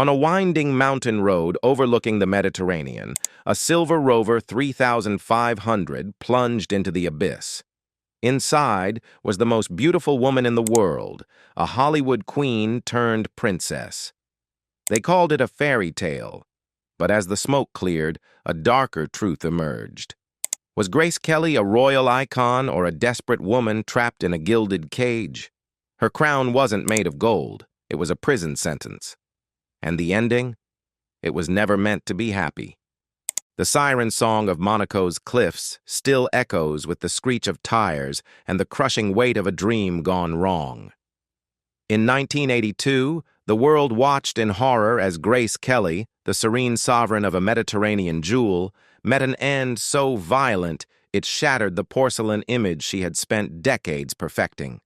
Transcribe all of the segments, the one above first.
On a winding mountain road overlooking the Mediterranean, a silver Rover 3500 plunged into the abyss. Inside was the most beautiful woman in the world, a Hollywood queen turned princess. They called it a fairy tale, but as the smoke cleared, a darker truth emerged. Was Grace Kelly a royal icon or a desperate woman trapped in a gilded cage? Her crown wasn't made of gold. It was a prison sentence. And the ending? It was never meant to be happy. The siren song of Monaco's cliffs still echoes with the screech of tires and the crushing weight of a dream gone wrong. In 1982, the world watched in horror as Grace Kelly, the serene sovereign of a Mediterranean jewel, met an end so violent it shattered the porcelain image she had spent decades perfecting.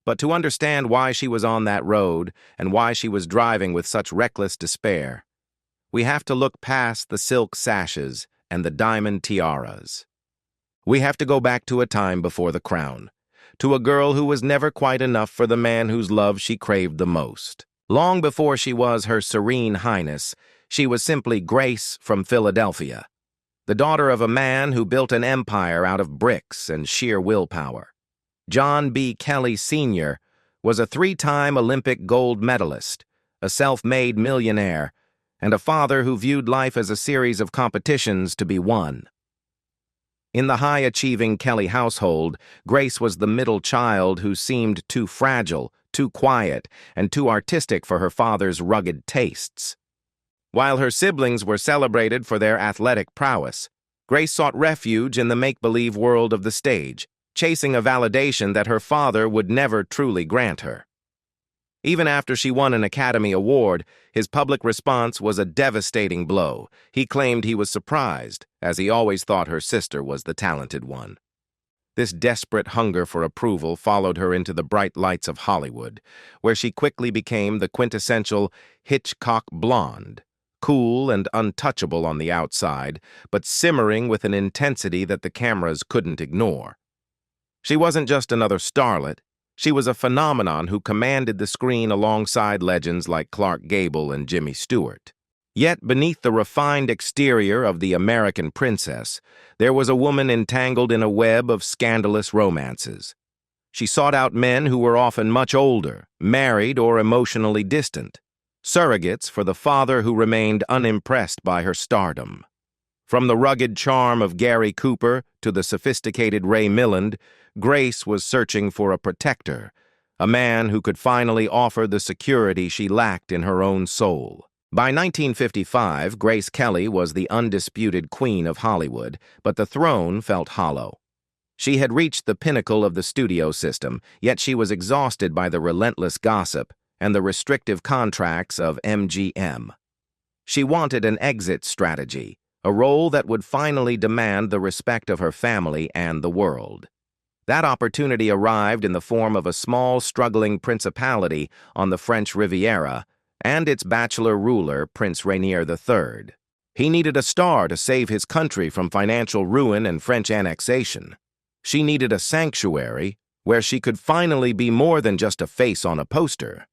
But to understand why she was on that road and why she was driving with such reckless despair, we have to look past the silk sashes and the diamond tiaras. We have to go back to a time before the crown, to a girl who was never quite enough for the man whose love she craved the most. Long before she was Her Serene Highness, she was simply Grace from Philadelphia, the daughter of a man who built an empire out of bricks and sheer willpower. John B. Kelly Sr. was a three-time Olympic gold medalist, a self-made millionaire, and a father who viewed life as a series of competitions to be won. In the high-achieving Kelly household, Grace was the middle child who seemed too fragile, too quiet, and too artistic for her father's rugged tastes. While her siblings were celebrated for their athletic prowess, Grace sought refuge in the make-believe world of the stage, chasing a validation that her father would never truly grant her. Even after she won an Academy Award, his public response was a devastating blow. He claimed he was surprised, as he always thought her sister was the talented one. This desperate hunger for approval followed her into the bright lights of Hollywood, where she quickly became the quintessential Hitchcock blonde, cool and untouchable on the outside, but simmering with an intensity that the cameras couldn't ignore. She wasn't just another starlet. She was a phenomenon who commanded the screen alongside legends like Clark Gable and Jimmy Stewart. Yet beneath the refined exterior of the American princess, there was a woman entangled in a web of scandalous romances. She sought out men who were often much older, married, or emotionally distant, surrogates for the father who remained unimpressed by her stardom. From the rugged charm of Gary Cooper to the sophisticated Ray Milland, Grace was searching for a protector, a man who could finally offer the security she lacked in her own soul. By 1955, Grace Kelly was the undisputed queen of Hollywood, but the throne felt hollow. She had reached the pinnacle of the studio system, yet she was exhausted by the relentless gossip and the restrictive contracts of MGM. She wanted an exit strategy, a role that would finally demand the respect of her family and the world. That opportunity arrived in the form of a small, struggling principality on the French Riviera and its bachelor ruler, Prince Rainier III. He needed a star to save his country from financial ruin and French annexation. She needed a sanctuary where she could finally be more than just a face on a poster.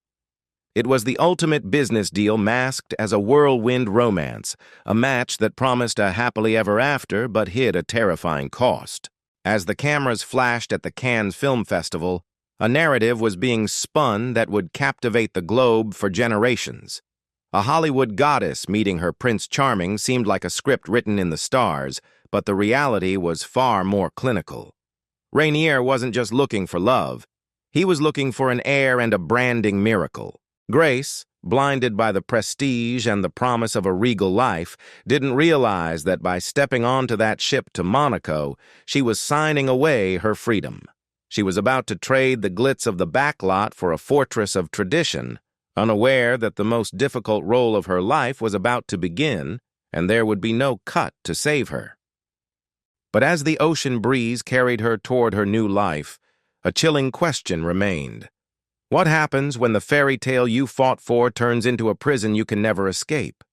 It was the ultimate business deal masked as a whirlwind romance, a match that promised a happily ever after but hid a terrifying cost. As the cameras flashed at the Cannes Film Festival, a narrative was being spun that would captivate the globe for generations. A Hollywood goddess meeting her Prince Charming seemed like a script written in the stars, but the reality was far more clinical. Rainier wasn't just looking for love. He was looking for an heir and a branding miracle. Grace, blinded by the prestige and the promise of a regal life, didn't realize that by stepping onto that ship to Monaco, she was signing away her freedom. She was about to trade the glitz of the backlot for a fortress of tradition, unaware that the most difficult role of her life was about to begin, and there would be no cut to save her. But as the ocean breeze carried her toward her new life, a chilling question remained. What happens when the fairy tale you fought for turns into a prison you can never escape?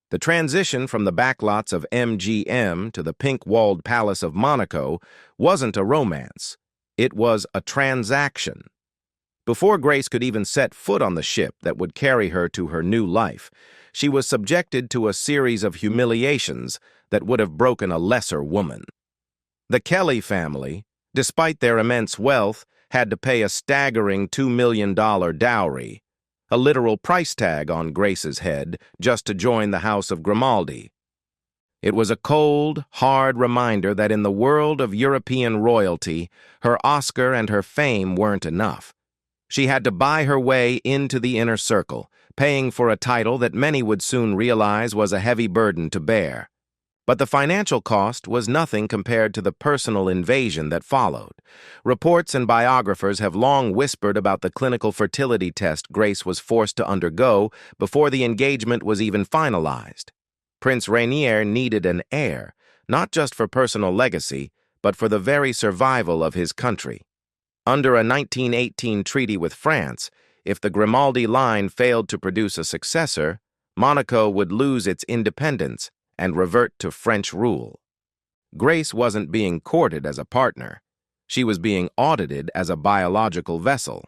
The transition from the backlots of MGM to the pink-walled palace of Monaco wasn't a romance. It was a transaction. Before Grace could even set foot on the ship that would carry her to her new life, she was subjected to a series of humiliations that would have broken a lesser woman. The Kelly family, despite their immense wealth, had to pay a staggering $2 million dowry, a literal price tag on Grace's head, just to join the House of Grimaldi. It was a cold, hard reminder that in the world of European royalty, her Oscar and her fame weren't enough. She had to buy her way into the inner circle, paying for a title that many would soon realize was a heavy burden to bear. But the financial cost was nothing compared to the personal invasion that followed. Reports and biographers have long whispered about the clinical fertility test Grace was forced to undergo before the engagement was even finalized. Prince Rainier needed an heir, not just for personal legacy, but for the very survival of his country. Under a 1918 treaty with France, if the Grimaldi line failed to produce a successor, Monaco would lose its independence and revert to French rule. Grace wasn't being courted as a partner. She was being audited as a biological vessel.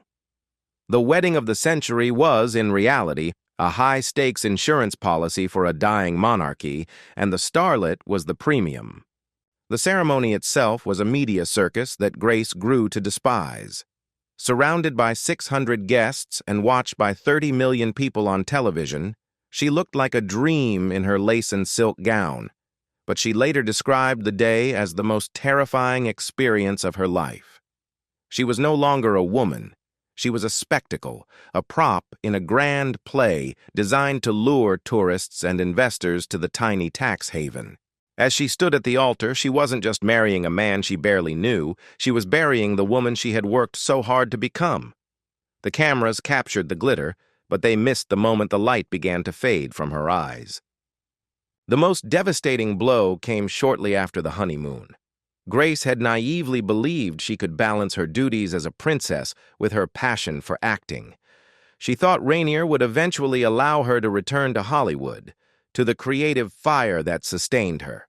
The wedding of the century was, in reality, a high-stakes insurance policy for a dying monarchy, and the starlet was the premium. The ceremony itself was a media circus that Grace grew to despise. Surrounded by 600 guests and watched by 30 million people on television, she looked like a dream in her lace and silk gown, but she later described the day as the most terrifying experience of her life. She was no longer a woman. She was a spectacle, a prop in a grand play designed to lure tourists and investors to the tiny tax haven. As she stood at the altar, she wasn't just marrying a man she barely knew, she was burying the woman she had worked so hard to become. The cameras captured the glitter, but they missed the moment the light began to fade from her eyes. The most devastating blow came shortly after the honeymoon. Grace had naively believed she could balance her duties as a princess with her passion for acting. She thought Rainier would eventually allow her to return to Hollywood, to the creative fire that sustained her.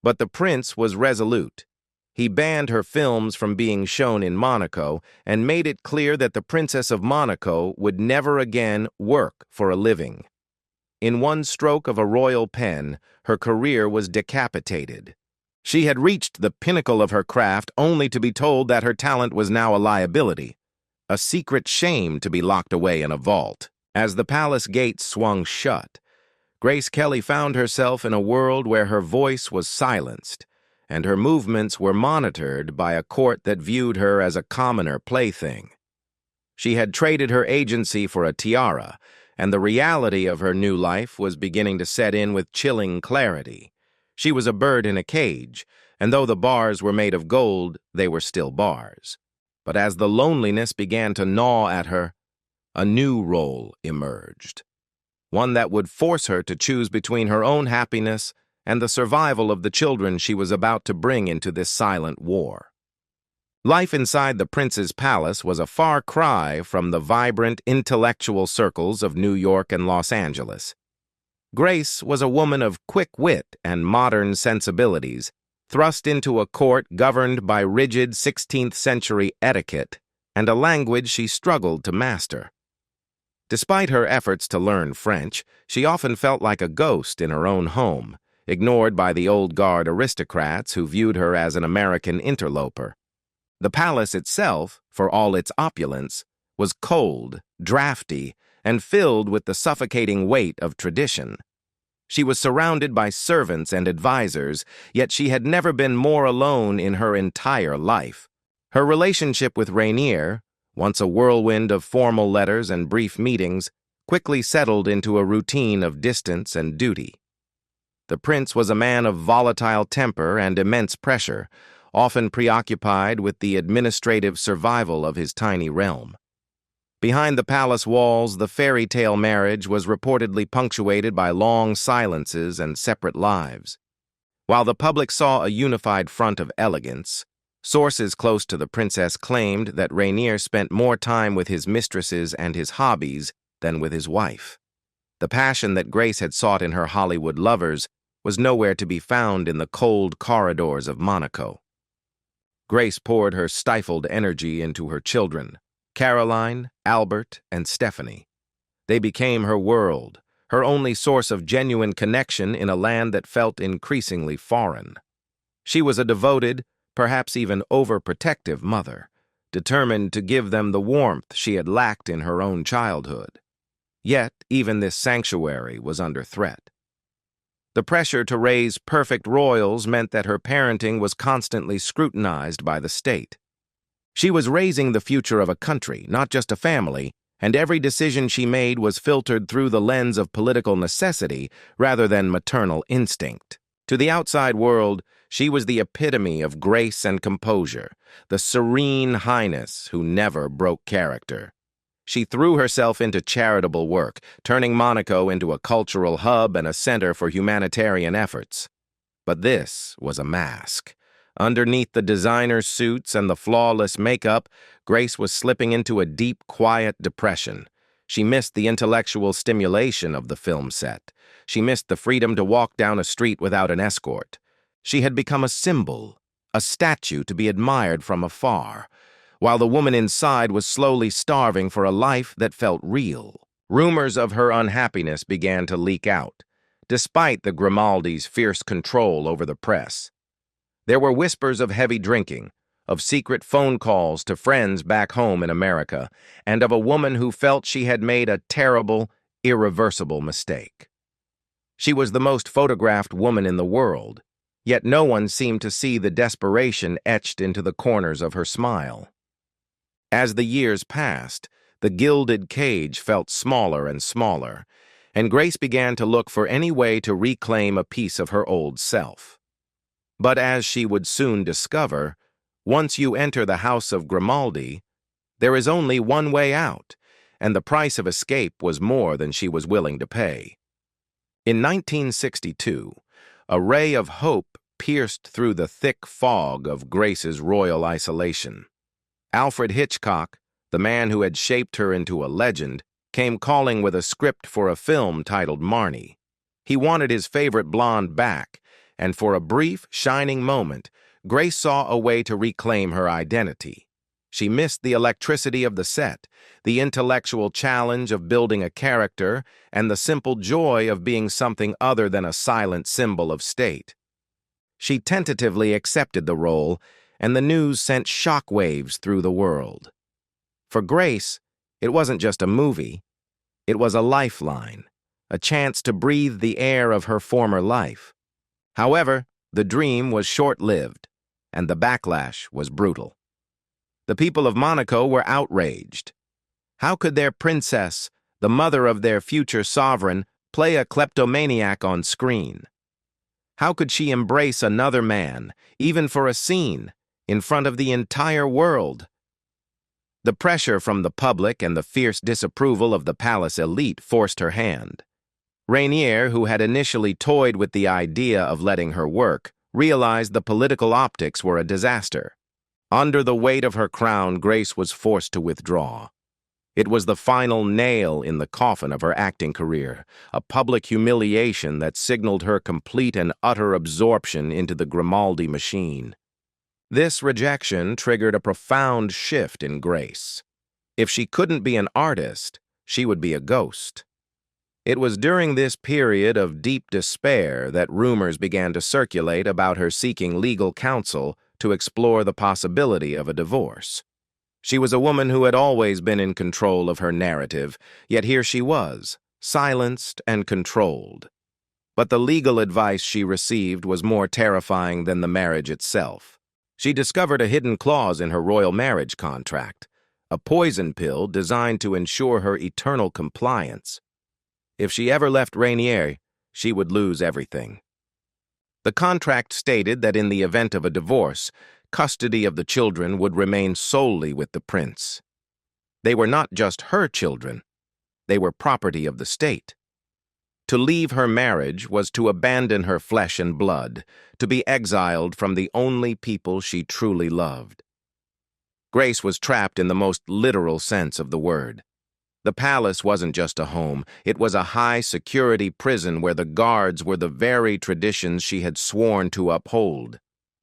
But the prince was resolute. He banned her films from being shown in Monaco and made it clear that the Princess of Monaco would never again work for a living. In one stroke of a royal pen, her career was decapitated. She had reached the pinnacle of her craft only to be told that her talent was now a liability, a secret shame to be locked away in a vault. As the palace gates swung shut, Grace Kelly found herself in a world where her voice was silenced, and her movements were monitored by a court that viewed her as a commoner plaything. She had traded her agency for a tiara, and the reality of her new life was beginning to set in with chilling clarity. She was a bird in a cage, and though the bars were made of gold, they were still bars. But as the loneliness began to gnaw at her, a new role emerged. One that would force her to choose between her own happiness and the survival of the children she was about to bring into this silent war. Life inside the prince's palace was a far cry from the vibrant intellectual circles of New York and Los Angeles. Grace was a woman of quick wit and modern sensibilities, thrust into a court governed by rigid 16th-century etiquette and a language she struggled to master. Despite her efforts to learn French, she often felt like a ghost in her own home, ignored by the old-guard aristocrats who viewed her as an American interloper. The palace itself, for all its opulence, was cold, drafty, and filled with the suffocating weight of tradition. She was surrounded by servants and advisors, yet she had never been more alone in her entire life. Her relationship with Rainier, once a whirlwind of formal letters and brief meetings, quickly settled into a routine of distance and duty. The prince was a man of volatile temper and immense pressure, often preoccupied with the administrative survival of his tiny realm. Behind the palace walls, the fairy tale marriage was reportedly punctuated by long silences and separate lives. While the public saw a unified front of elegance, sources close to the princess claimed that Rainier spent more time with his mistresses and his hobbies than with his wife. The passion that Grace had sought in her Hollywood lovers was nowhere to be found in the cold corridors of Monaco. Grace poured her stifled energy into her children, Caroline, Albert, and Stephanie. They became her world, her only source of genuine connection in a land that felt increasingly foreign. She was a devoted, perhaps even overprotective mother, determined to give them the warmth she had lacked in her own childhood. Yet, even this sanctuary was under threat. The pressure to raise perfect royals meant that her parenting was constantly scrutinized by the state. She was raising the future of a country, not just a family, and every decision she made was filtered through the lens of political necessity rather than maternal instinct. To the outside world, she was the epitome of grace and composure, the serene highness who never broke character. She threw herself into charitable work, turning Monaco into a cultural hub and a center for humanitarian efforts. But this was a mask. Underneath the designer suits and the flawless makeup, Grace was slipping into a deep, quiet depression. She missed the intellectual stimulation of the film set. She missed the freedom to walk down a street without an escort. She had become a symbol, a statue to be admired from afar, while the woman inside was slowly starving for a life that felt real. Rumors of her unhappiness began to leak out, despite the Grimaldi's fierce control over the press. There were whispers of heavy drinking, of secret phone calls to friends back home in America, and of a woman who felt she had made a terrible, irreversible mistake. She was the most photographed woman in the world, yet no one seemed to see the desperation etched into the corners of her smile. As the years passed, the gilded cage felt smaller and smaller, and Grace began to look for any way to reclaim a piece of her old self. But as she would soon discover, once you enter the house of Grimaldi, there is only one way out, and the price of escape was more than she was willing to pay. In 1962, a ray of hope pierced through the thick fog of Grace's royal isolation. Alfred Hitchcock, the man who had shaped her into a legend, came calling with a script for a film titled Marnie. He wanted his favorite blonde back, and for a brief, shining moment, Grace saw a way to reclaim her identity. She missed the electricity of the set, the intellectual challenge of building a character, and the simple joy of being something other than a silent symbol of state. She tentatively accepted the role, and the news sent shockwaves through the world. For Grace, it wasn't just a movie. It was a lifeline, a chance to breathe the air of her former life. However, the dream was short-lived, and the backlash was brutal. The people of Monaco were outraged. How could their princess, the mother of their future sovereign, play a kleptomaniac on screen? How could she embrace another man, even for a scene, in front of the entire world? The pressure from the public and the fierce disapproval of the palace elite forced her hand. Rainier, who had initially toyed with the idea of letting her work, realized the political optics were a disaster. Under the weight of her crown, Grace was forced to withdraw. It was the final nail in the coffin of her acting career, a public humiliation that signaled her complete and utter absorption into the Grimaldi machine. This rejection triggered a profound shift in Grace. If she couldn't be an artist, she would be a ghost. It was during this period of deep despair that rumors began to circulate about her seeking legal counsel to explore the possibility of a divorce. She was a woman who had always been in control of her narrative, yet here she was, silenced and controlled. But the legal advice she received was more terrifying than the marriage itself. She discovered a hidden clause in her royal marriage contract, a poison pill designed to ensure her eternal compliance. If she ever left Rainier, she would lose everything. The contract stated that in the event of a divorce, custody of the children would remain solely with the prince. They were not just her children, they were property of the state. To leave her marriage was to abandon her flesh and blood, to be exiled from the only people she truly loved. Grace was trapped in the most literal sense of the word. The palace wasn't just a home, it was a high-security prison where the guards were the very traditions she had sworn to uphold.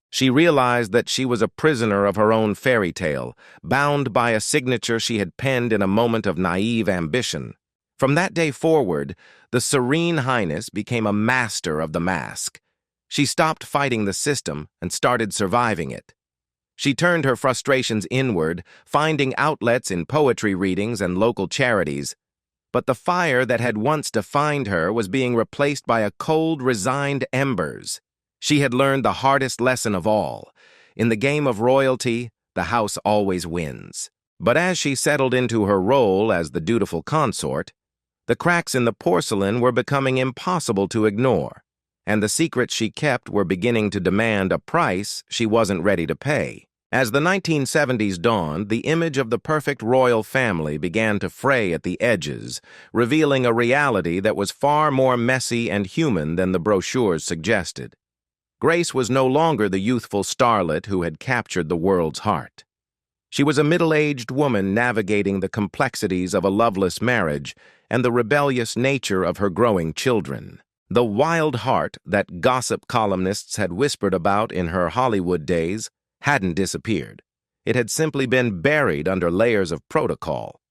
She realized that she was a prisoner of her own fairy tale, bound by a signature she had penned in a moment of naive ambition. From that day forward, the Serene Highness became a master of the mask. She stopped fighting the system and started surviving it. She turned her frustrations inward, finding outlets in poetry readings and local charities. But the fire that had once defined her was being replaced by a cold, resigned embers. She had learned the hardest lesson of all. In the game of royalty, the house always wins. But as she settled into her role as the dutiful consort, the cracks in the porcelain were becoming impossible to ignore, and the secrets she kept were beginning to demand a price she wasn't ready to pay. As the 1970s dawned, the image of the perfect royal family began to fray at the edges, revealing a reality that was far more messy and human than the brochures suggested. Grace was no longer the youthful starlet who had captured the world's heart. She was a middle-aged woman navigating the complexities of a loveless marriage and the rebellious nature of her growing children. The wild heart that gossip columnists had whispered about in her Hollywood days hadn't disappeared. It had simply been buried under layers of protocol.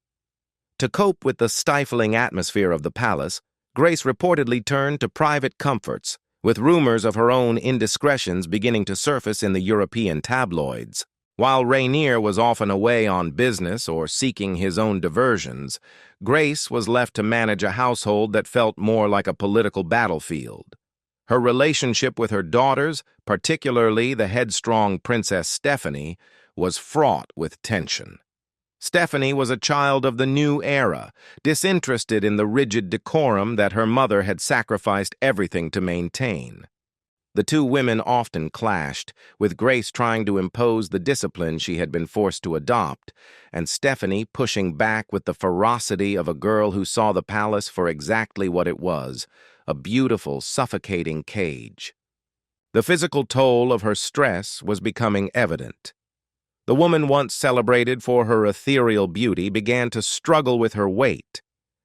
To cope with the stifling atmosphere of the palace, Grace reportedly turned to private comforts, with rumors of her own indiscretions beginning to surface in the European tabloids. While Rainier was often away on business or seeking his own diversions, Grace was left to manage a household that felt more like a political battlefield. Her relationship with her daughters, particularly the headstrong Princess Stephanie, was fraught with tension. Stephanie was a child of the new era, disinterested in the rigid decorum that her mother had sacrificed everything to maintain. The two women often clashed, with Grace trying to impose the discipline she had been forced to adopt, and Stephanie pushing back with the ferocity of a girl who saw the palace for exactly what it was, a beautiful, suffocating cage. The physical toll of her stress was becoming evident. The woman once celebrated for her ethereal beauty began to struggle with her weight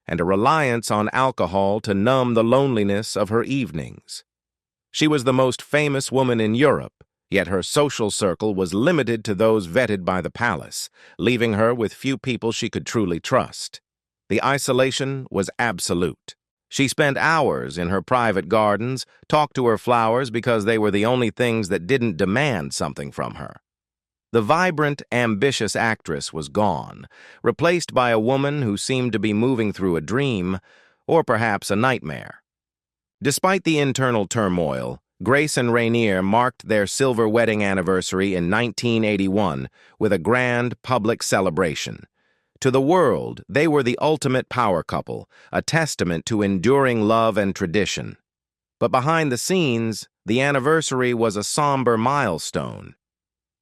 and a reliance on alcohol to numb the loneliness of her evenings. She was the most famous woman in Europe, yet her social circle was limited to those vetted by the palace, leaving her with few people she could truly trust. The isolation was absolute. She spent hours in her private gardens, talked to her flowers because they were the only things that didn't demand something from her. The vibrant, ambitious actress was gone, replaced by a woman who seemed to be moving through a dream, or perhaps a nightmare. Despite the internal turmoil, Grace and Rainier marked their silver wedding anniversary in 1981 with a grand public celebration. To the world, they were the ultimate power couple, a testament to enduring love and tradition. But behind the scenes, the anniversary was a somber milestone.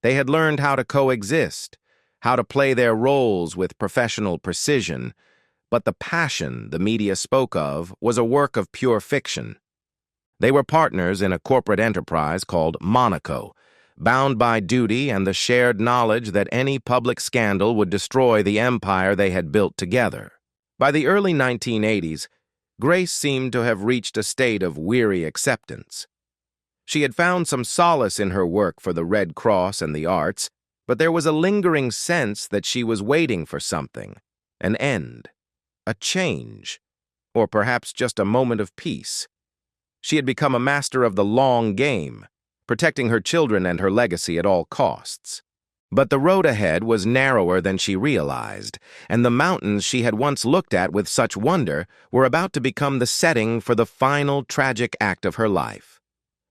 They had learned how to coexist, how to play their roles with professional precision, but the passion the media spoke of was a work of pure fiction. They were partners in a corporate enterprise called Monaco, bound by duty and the shared knowledge that any public scandal would destroy the empire they had built together. By the early 1980s, Grace seemed to have reached a state of weary acceptance. She had found some solace in her work for the Red Cross and the arts, but there was a lingering sense that she was waiting for something, an end, a change, or perhaps just a moment of peace. She had become a master of the long game, protecting her children and her legacy at all costs. But the road ahead was narrower than she realized, and the mountains she had once looked at with such wonder were about to become the setting for the final tragic act of her life.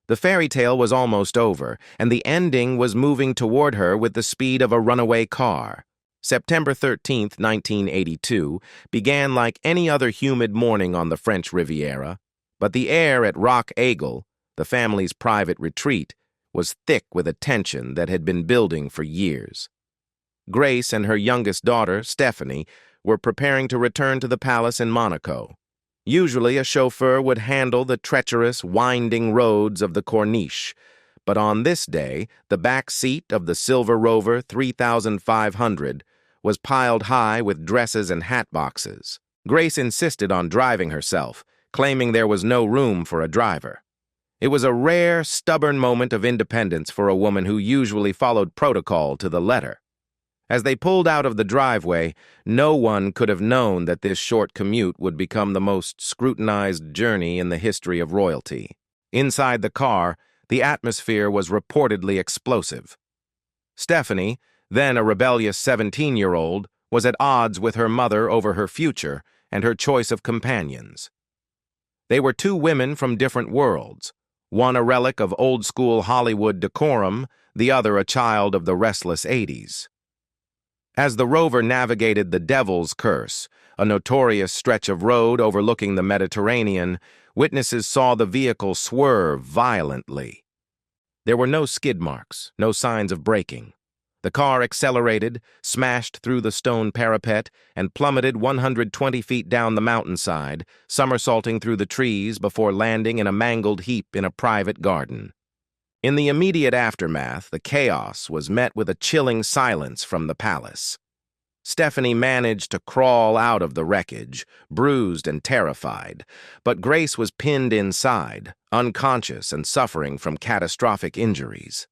The fairy tale was almost over, and the ending was moving toward her with the speed of a runaway car. September 13, 1982, began like any other humid morning on the French Riviera, but the air at Rock Aigle, the family's private retreat, was thick with a tension that had been building for years. Grace and her youngest daughter, Stephanie, were preparing to return to the palace in Monaco. Usually a chauffeur would handle the treacherous, winding roads of the Corniche, but on this day, the back seat of the Silver Rover 3500 was piled high with dresses and hat boxes. Grace insisted on driving herself, claiming there was no room for a driver. It was a rare, stubborn moment of independence for a woman who usually followed protocol to the letter. As they pulled out of the driveway, no one could have known that this short commute would become the most scrutinized journey in the history of royalty. Inside the car, the atmosphere was reportedly explosive. Stephanie, then a rebellious 17-year-old, was at odds with her mother over her future and her choice of companions. They were two women from different worlds, one a relic of old-school Hollywood decorum, the other a child of the restless 80s. As the rover navigated the Devil's Curse, a notorious stretch of road overlooking the Mediterranean, witnesses saw the vehicle swerve violently. There were no skid marks, no signs of braking. The car accelerated, smashed through the stone parapet, and plummeted 120 feet down the mountainside, somersaulting through the trees before landing in a mangled heap in a private garden. In the immediate aftermath, the chaos was met with a chilling silence from the palace. Stephanie managed to crawl out of the wreckage, bruised and terrified, but Grace was pinned inside, unconscious and suffering from catastrophic injuries.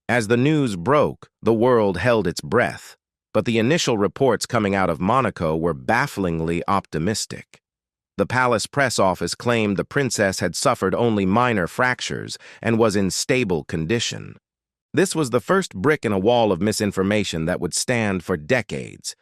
As the news broke, the world held its breath, but the initial reports coming out of Monaco were bafflingly optimistic. The palace press office claimed the princess had suffered only minor fractures and was in stable condition. This was the first brick in a wall of misinformation that would stand for decades.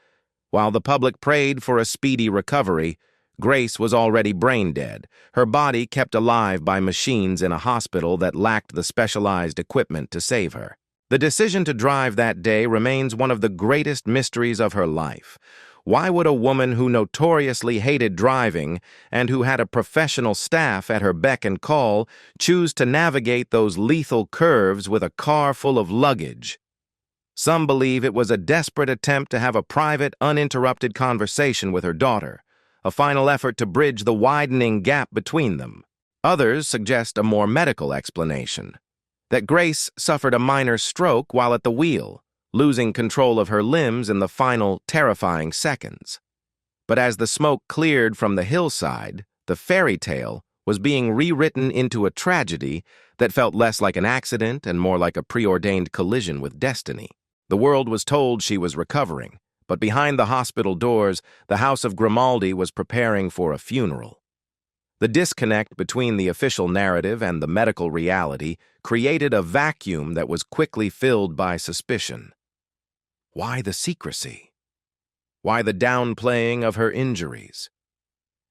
While the public prayed for a speedy recovery, Grace was already brain dead, her body kept alive by machines in a hospital that lacked the specialized equipment to save her. The decision to drive that day remains one of the greatest mysteries of her life. Why would a woman who notoriously hated driving and who had a professional staff at her beck and call choose to navigate those lethal curves with a car full of luggage? Some believe it was a desperate attempt to have a private, uninterrupted conversation with her daughter, a final effort to bridge the widening gap between them. Others suggest a more medical explanation, that Grace suffered a minor stroke while at the wheel, losing control of her limbs in the final terrifying seconds. But as the smoke cleared from the hillside, the fairy tale was being rewritten into a tragedy that felt less like an accident and more like a preordained collision with destiny. The world was told she was recovering, but behind the hospital doors, the House of Grimaldi was preparing for a funeral. The disconnect between the official narrative and the medical reality created a vacuum that was quickly filled by suspicion. Why the secrecy? Why the downplaying of her injuries?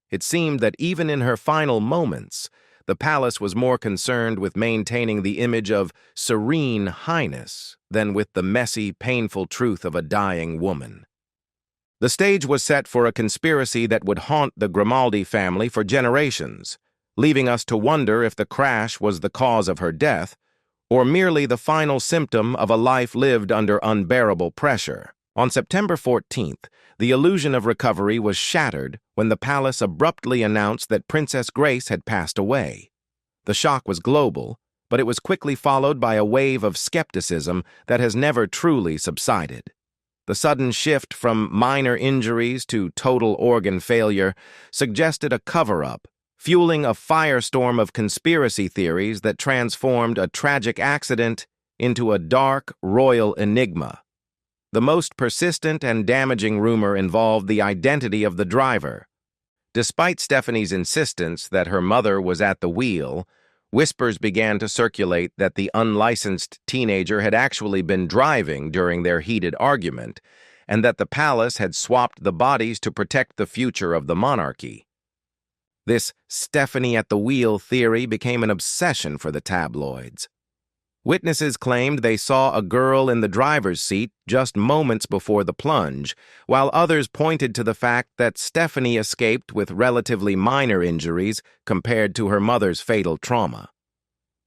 It seemed that even in her final moments, the palace was more concerned with maintaining the image of serene highness than with the messy, painful truth of a dying woman. The stage was set for a conspiracy that would haunt the Grimaldi family for generations, leaving us to wonder if the crash was the cause of her death or merely the final symptom of a life lived under unbearable pressure. On September 14th, the illusion of recovery was shattered when the palace abruptly announced that Princess Grace had passed away. The shock was global, but it was quickly followed by a wave of skepticism that has never truly subsided. The sudden shift from minor injuries to total organ failure suggested a cover-up, fueling a firestorm of conspiracy theories that transformed a tragic accident into a dark, royal enigma. The most persistent and damaging rumor involved the identity of the driver. Despite Stephanie's insistence that her mother was at the wheel, whispers began to circulate that the unlicensed teenager had actually been driving during their heated argument, and that the palace had swapped the bodies to protect the future of the monarchy. This Stephanie at the wheel theory became an obsession for the tabloids. Witnesses claimed they saw a girl in the driver's seat just moments before the plunge, while others pointed to the fact that Stephanie escaped with relatively minor injuries compared to her mother's fatal trauma.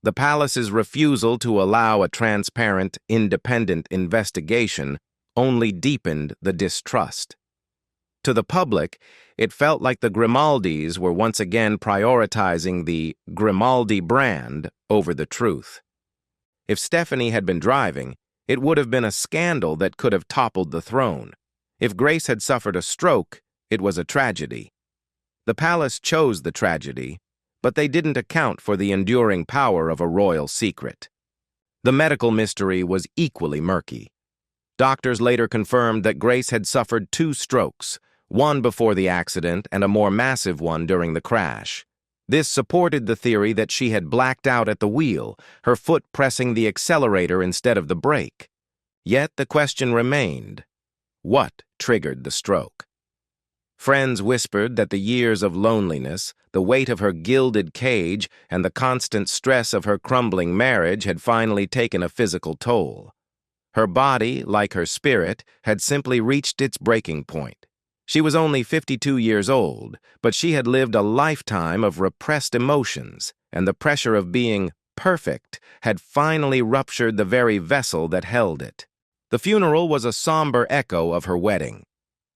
The palace's refusal to allow a transparent, independent investigation only deepened the distrust. To the public, it felt like the Grimaldis were once again prioritizing the Grimaldi brand over the truth. If Stephanie had been driving, it would have been a scandal that could have toppled the throne. If Grace had suffered a stroke, it was a tragedy. The palace chose the tragedy, but they didn't account for the enduring power of a royal secret. The medical mystery was equally murky. Doctors later confirmed that Grace had suffered 2 strokes, one before the accident and a more massive one during the crash. This supported the theory that she had blacked out at the wheel, her foot pressing the accelerator instead of the brake. Yet the question remained: what triggered the stroke? Friends whispered that the years of loneliness, the weight of her gilded cage, and the constant stress of her crumbling marriage had finally taken a physical toll. Her body, like her spirit, had simply reached its breaking point. She was only 52 years old, but she had lived a lifetime of repressed emotions, and the pressure of being perfect had finally ruptured the very vessel that held it. The funeral was a somber echo of her wedding.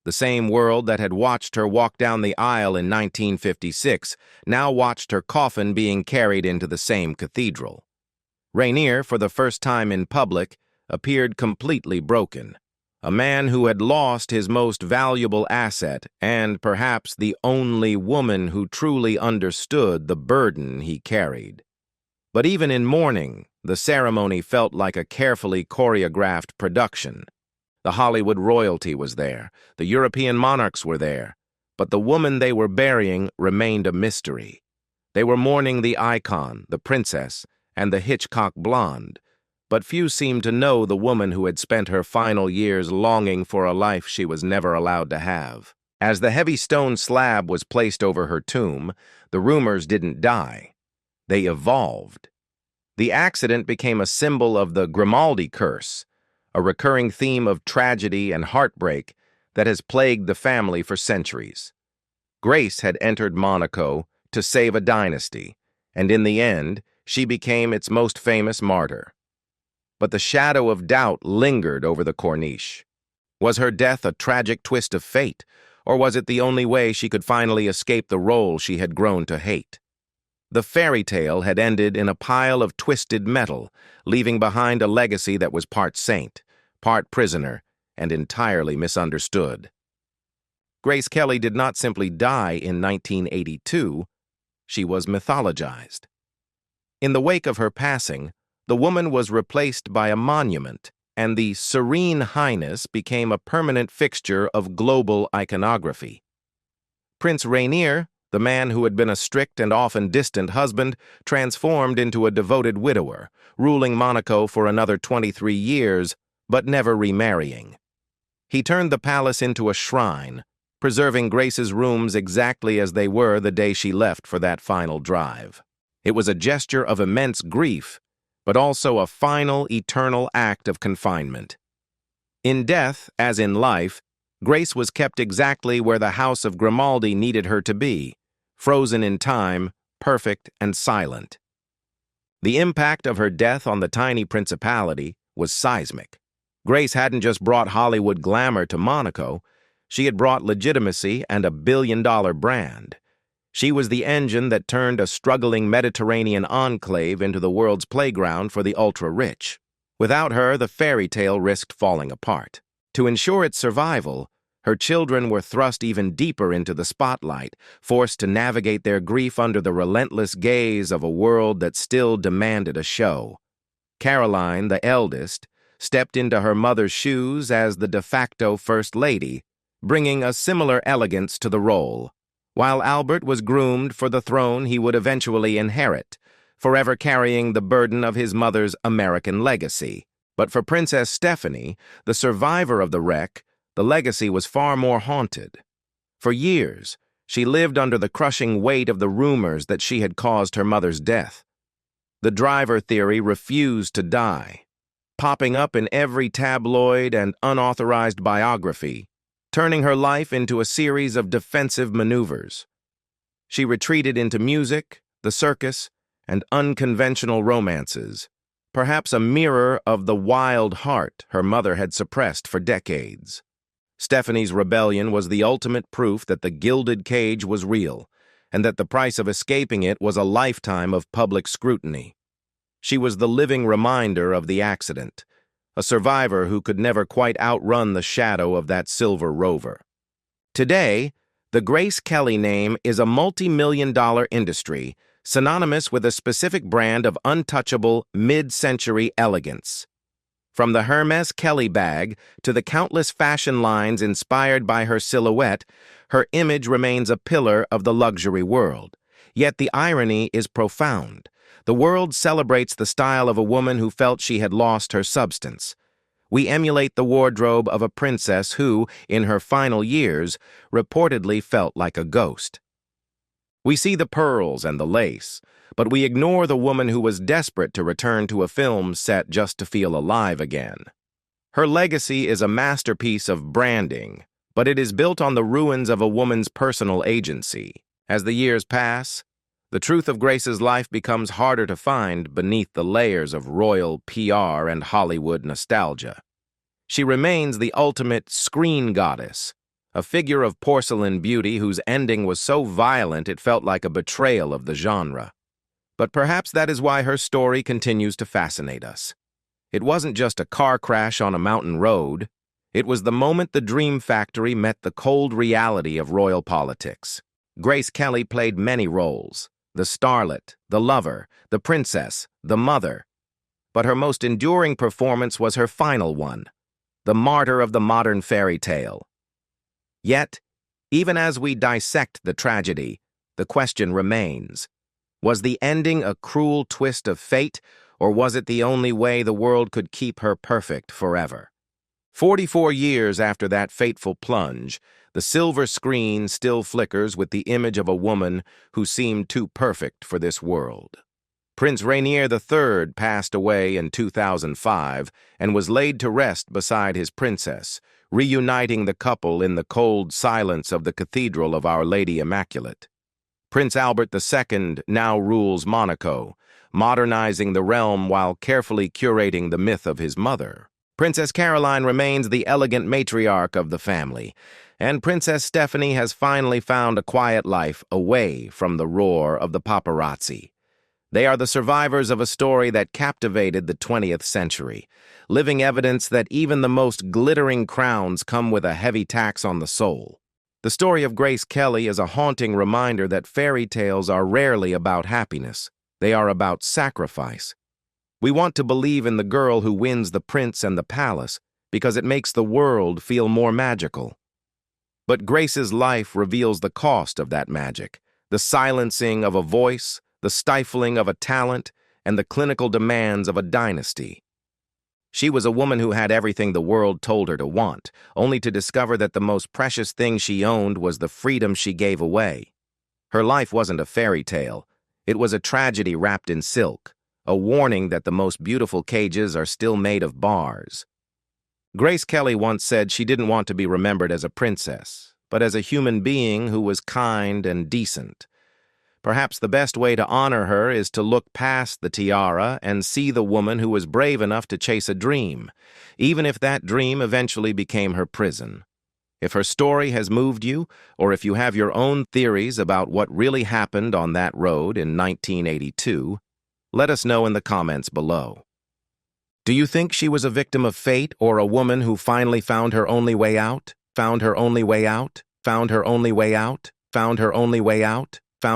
The same world that had watched her walk down the aisle in 1956 now watched her coffin being carried into the same cathedral. Rainier, for the first time in public, appeared completely broken. A man who had lost his most valuable asset and perhaps the only woman who truly understood the burden he carried. But even in mourning, the ceremony felt like a carefully choreographed production. The Hollywood royalty was there, the European monarchs were there, but the woman they were burying remained a mystery. They were mourning the icon, the princess, and the Hitchcock blonde, but few seemed to know the woman who had spent her final years longing for a life she was never allowed to have. As the heavy stone slab was placed over her tomb, the rumors didn't die. They evolved. The accident became a symbol of the Grimaldi curse, a recurring theme of tragedy and heartbreak that has plagued the family for centuries. Grace had entered Monaco to save a dynasty, and in the end, she became its most famous martyr. But the shadow of doubt lingered over the Corniche. Was her death a tragic twist of fate, or was it the only way she could finally escape the role she had grown to hate? The fairy tale had ended in a pile of twisted metal, leaving behind a legacy that was part saint, part prisoner, and entirely misunderstood. Grace Kelly did not simply die in 1982, she was mythologized. In the wake of her passing, the woman was replaced by a monument, and the Serene Highness became a permanent fixture of global iconography. Prince Rainier, the man who had been a strict and often distant husband, transformed into a devoted widower, ruling Monaco for another 23 years, but never remarrying. He turned the palace into a shrine, preserving Grace's rooms exactly as they were the day she left for that final drive. It was a gesture of immense grief, but also a final, eternal act of confinement. In death, as in life, Grace was kept exactly where the House of Grimaldi needed her to be, frozen in time, perfect and silent. The impact of her death on the tiny principality was seismic. Grace hadn't just brought Hollywood glamour to Monaco, she had brought legitimacy and a billion-dollar brand. She was the engine that turned a struggling Mediterranean enclave into the world's playground for the ultra-rich. Without her, the fairy tale risked falling apart. To ensure its survival, her children were thrust even deeper into the spotlight, forced to navigate their grief under the relentless gaze of a world that still demanded a show. Caroline, the eldest, stepped into her mother's shoes as the de facto First Lady, bringing a similar elegance to the role, while Albert was groomed for the throne he would eventually inherit, forever carrying the burden of his mother's American legacy. But for Princess Stephanie, the survivor of the wreck, the legacy was far more haunted. For years, she lived under the crushing weight of the rumors that she had caused her mother's death. The driver theory refused to die, popping up in every tabloid and unauthorized biography, turning her life into a series of defensive maneuvers. She retreated into music, the circus, and unconventional romances, perhaps a mirror of the wild heart her mother had suppressed for decades. Stephanie's rebellion was the ultimate proof that the gilded cage was real, and that the price of escaping it was a lifetime of public scrutiny. She was the living reminder of the accident, a survivor who could never quite outrun the shadow of that silver rover. Today, the Grace Kelly name is a multi-million-dollar industry, synonymous with a specific brand of untouchable mid-century elegance. From the Hermes Kelly bag to the countless fashion lines inspired by her silhouette, her image remains a pillar of the luxury world. Yet the irony is profound. The world celebrates the style of a woman who felt she had lost her substance. We emulate the wardrobe of a princess who, in her final years, reportedly felt like a ghost. We see the pearls and the lace, but we ignore the woman who was desperate to return to a film set just to feel alive again. Her legacy is a masterpiece of branding, but it is built on the ruins of a woman's personal agency. As the years pass, the truth of Grace's life becomes harder to find beneath the layers of royal PR and Hollywood nostalgia. She remains the ultimate screen goddess, a figure of porcelain beauty whose ending was so violent it felt like a betrayal of the genre. But perhaps that is why her story continues to fascinate us. It wasn't just a car crash on a mountain road. It was the moment the dream factory met the cold reality of royal politics. Grace Kelly played many roles: the starlet, the lover, the princess, the mother. But her most enduring performance was her final one, the martyr of the modern fairy tale. Yet, even as we dissect the tragedy, the question remains: was the ending a cruel twist of fate, or was it the only way the world could keep her perfect forever? 44 years after that fateful plunge, the silver screen still flickers with the image of a woman who seemed too perfect for this world. Prince Rainier III passed away in 2005 and was laid to rest beside his princess, reuniting the couple in the cold silence of the Cathedral of Our Lady Immaculate. Prince Albert II now rules Monaco, modernizing the realm while carefully curating the myth of his mother. Princess Caroline remains the elegant matriarch of the family, and Princess Stephanie has finally found a quiet life away from the roar of the paparazzi. They are the survivors of a story that captivated the 20th century, living evidence that even the most glittering crowns come with a heavy tax on the soul. The story of Grace Kelly is a haunting reminder that fairy tales are rarely about happiness. They are about sacrifice. We want to believe in the girl who wins the prince and the palace because it makes the world feel more magical. But Grace's life reveals the cost of that magic, the silencing of a voice, the stifling of a talent, and the clinical demands of a dynasty. She was a woman who had everything the world told her to want, only to discover that the most precious thing she owned was the freedom she gave away. Her life wasn't a fairy tale. It was a tragedy wrapped in silk, a warning that the most beautiful cages are still made of bars. Grace Kelly once said she didn't want to be remembered as a princess, but as a human being who was kind and decent. Perhaps the best way to honor her is to look past the tiara and see the woman who was brave enough to chase a dream, even if that dream eventually became her prison. If her story has moved you, or if you have your own theories about what really happened on that road in 1982, let us know in the comments below. Do you think she was a victim of fate or a woman who finally found her only way out? Found her only way out? Found her only way out? Found her only way out?